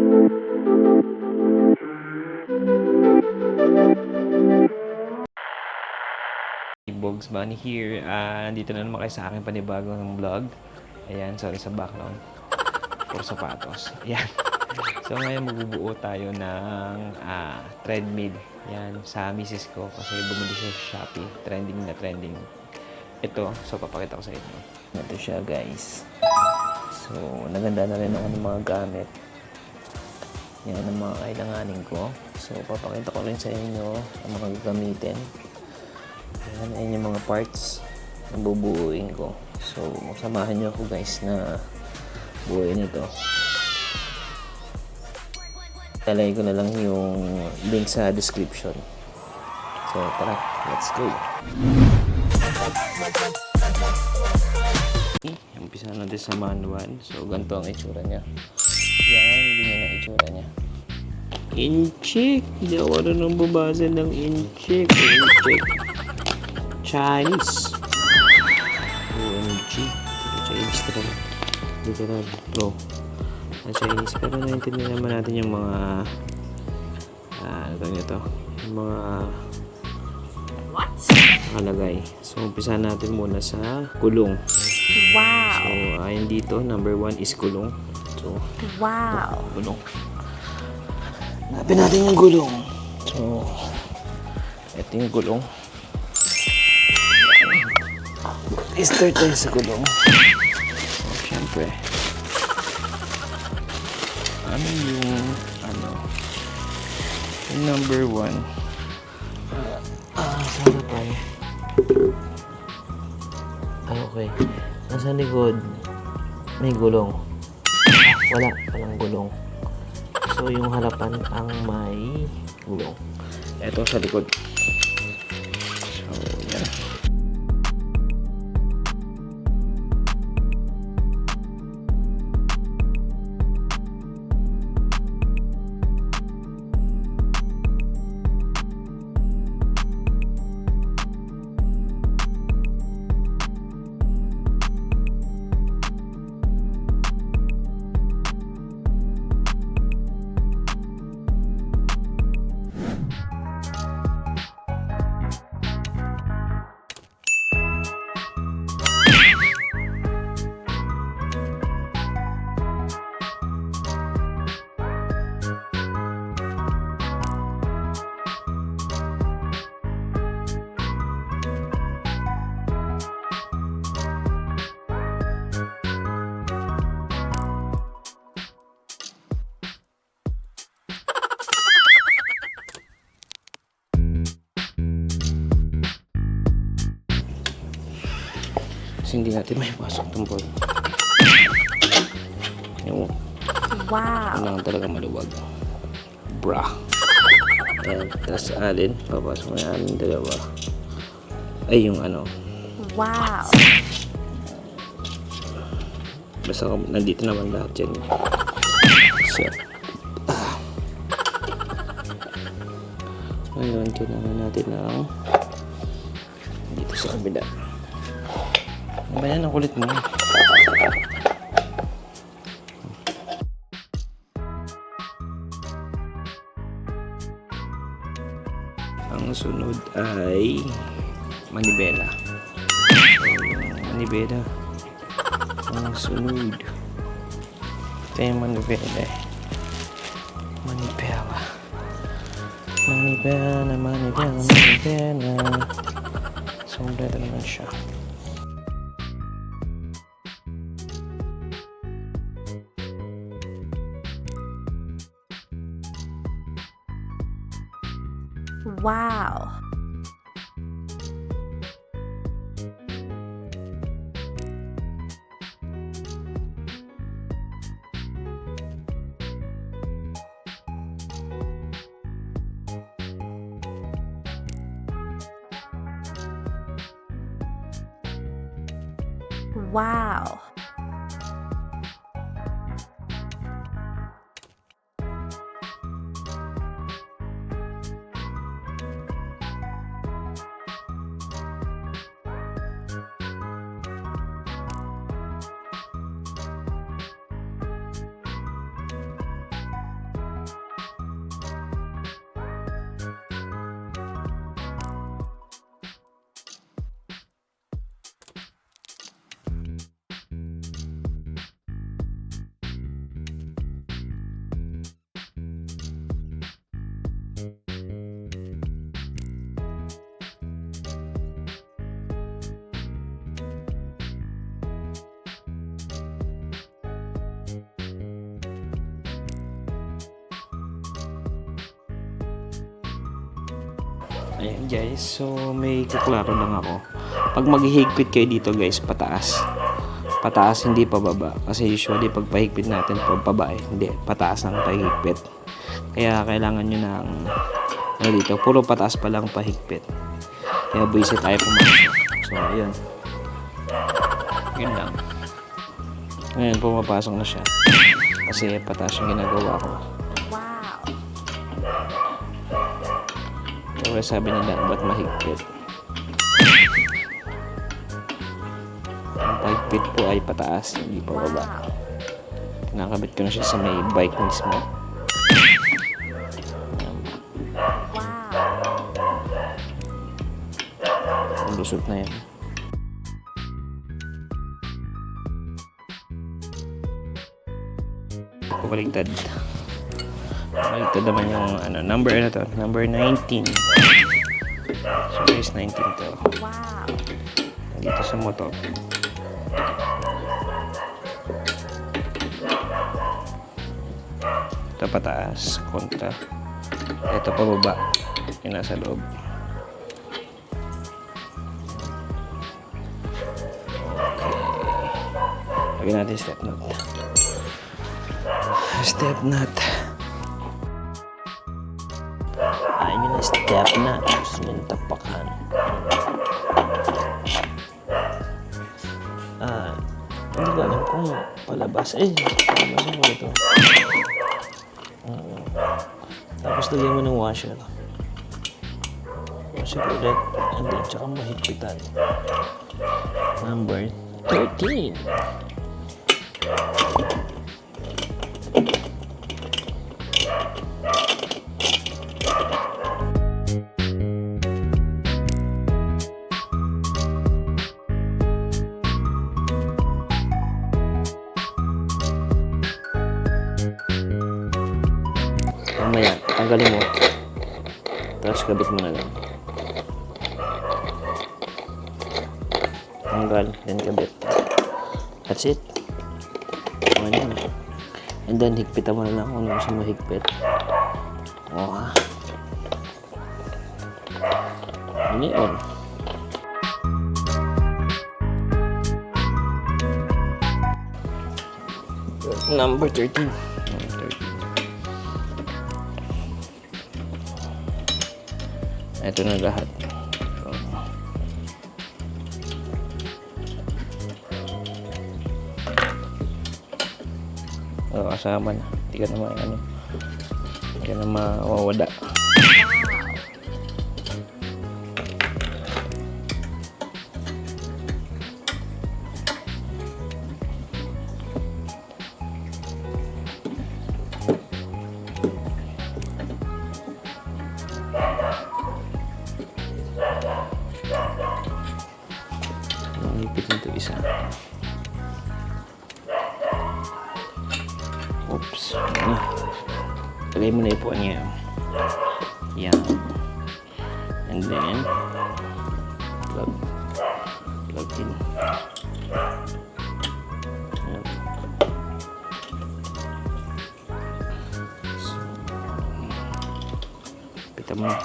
Bogs Bunny here. Nandito na naman kayo sa aking panibagong vlog. Ayan, sorry sa background. Puro sapatos. Ayan. So ngayon magbubuo tayo ng treadmill. Ayan, sa misis ko kasi bumili siya sa Shoppee. Trending na trending. Ito, so papakita ko sa inyo. Ito siya guys. So, naganda na rin ako ng mga gamit. Yan ang mga kailanganin ko. So, papakita ko rin sa inyo ang mga gagamitin. Ayan yung mga parts na bubuuin ko. So, samahan nyo ako guys na buuin ito. Talagay ko na lang yung link sa description. So, tara, let's go! Umpisa natin sa manual. So, ganito ang itsura niya. Yan, ganyan ang itsura niya. Incheck! Hindi ako nang babasa ng incheck. Incheck. Chinese. OMG. Chinese talaga. Literal. Bro. Chinese. Pero naintindihan naman natin yung mga ano nito? Yung mga nakalagay. So, umpisa natin muna sa gulong. Wow. So, ayon dito, number 1 is gulong. So, wow. Gulong. Hanapin natin yung gulong. So, ito yung gulong. I-start tayo sa gulong. So, syempre. Ano yung, yung number 1? Sa harapan. Okay. Nasa likod, may gulong. Walang gulong. So, yung harapan ang may gulong. Ito sa likod. So, yan. Kasi hindi natin may pasok itong ball. Yung Wow. kailangan talaga maluwag. Bra. Ayan, tapos alin. Papasok mo yung alin dalawa. Ay, yung ano. Wow. Basta nandito naman lahat yan. So, ngayon, kailangan natin ng dito sa kabila. Ano ba yan? Ang kulit mo. Ang sunod ay manibela. Manibela. Ang sunod. Ito yung manibela eh. Manibela. Manibela. Sobra naman siya. Wow. Wow. Ayan guys, so may kuklaro lang ako. Pag maghihigpit kayo dito guys, pataas. Pataas, hindi pababa. Kasi usually pag pahigpit natin, pababa hindi. Pataas ang pahigpit. Kaya kailangan nyo ng dito, puro pataas pa lang pahigpit. Kaya buwisit tayo pumasok. So ayun. Yun lang. Ngayon pumapasok na siya. Kasi pataas yung ginagawa ko. Wow. Kaya sabi nila, ba't mahigpit? Ang pahigpit po ay pataas, hindi pa baba. Wow. Nakabit ko na siya sa may bike mismo. Wow. Lusot na yan. Baligtad. Baligtad naman yung number na to. Number 19. So guys, 19 to. Wow. Dito sa motor. Ito pataas, kontra. Ito pababa. Yung nasa loob. Okay. Lagyan natin step knot. Step knot. Ayun yung step knot. Gusto nyo yung tapakan. Hindi ko alam kung palabas. Palabas ko ito. Tapos lagyan mo ng washer. Washer ulit. And then, tsaka mahigpitan. Number 13. Mamaya, tanggalin mo. Tapos kabit mo na lang. Tanggal, then kabit. That's it. Yan. And then, higpitan mo na lang kung ano sa mahigpit. Oh. Ini on. Number 13. Ito na lahat. Kasama na. Hindi ka naman hindi ka na mawawala. Nangipit nito isa. Oops. Lagay mo na ipuan niya. Yan. And then, plug in. Yan. So, pita mo na.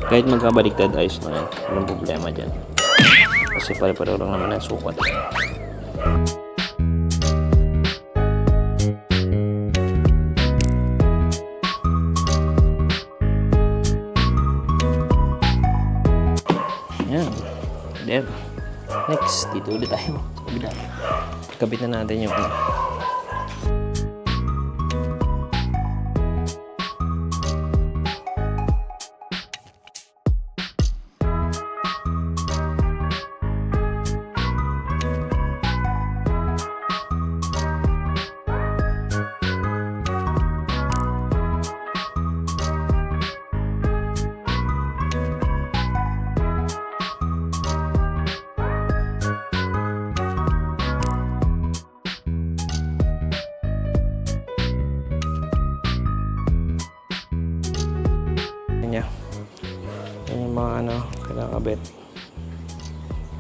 Kahit magkabaliktad, ayos na yan. Walang problema dyan. Kasi pare-pareho lang naman ang sukat. Yan. Then, next, dito ulit tayo. Kabila. Kabit na natin yung niya. Yan yung mga kinakabit.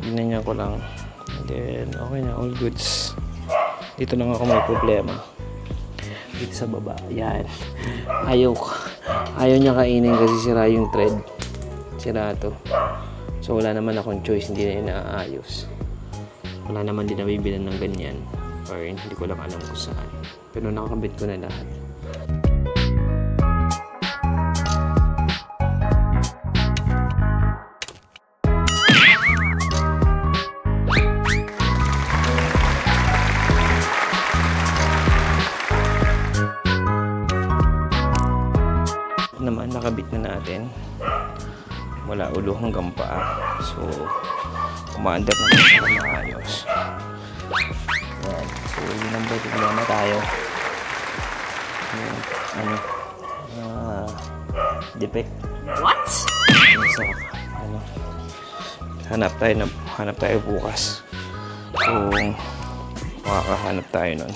Ginanyan ko lang. And then, okay na. All goods. Dito lang ako may problema. Dito sa baba. Yan. Ayaw niya kainin kasi sira yung thread. Sira to. So, wala naman akong choice. Hindi na inaayos. Wala naman din nabibilan ng ganyan. Or hindi ko lang alam kung saan. Pero nakakabit ko na lahat. Naman nakabit na natin mula ulo hanggang paa, so umaandar naman siya maayos. Yan. So yun ang problema tayo yung defect. What? So hanap tayo bukas kung makakahanap tayo nun.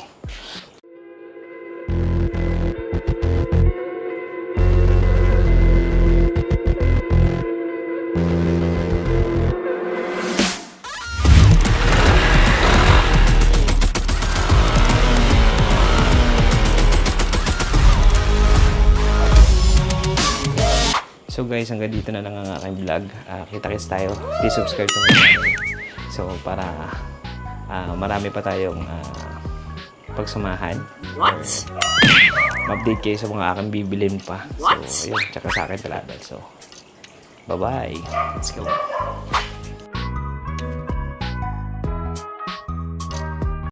So guys, hanggang dito na lang ang aking vlog. Kita-kits tayo. Please subscribe to my channel. So para marami pa tayong pagsamahan. What? Ma-update kayo sa mga aking bibilin pa. What? So, ayun. Tsaka sa akin talaga. So, bye-bye. Let's go.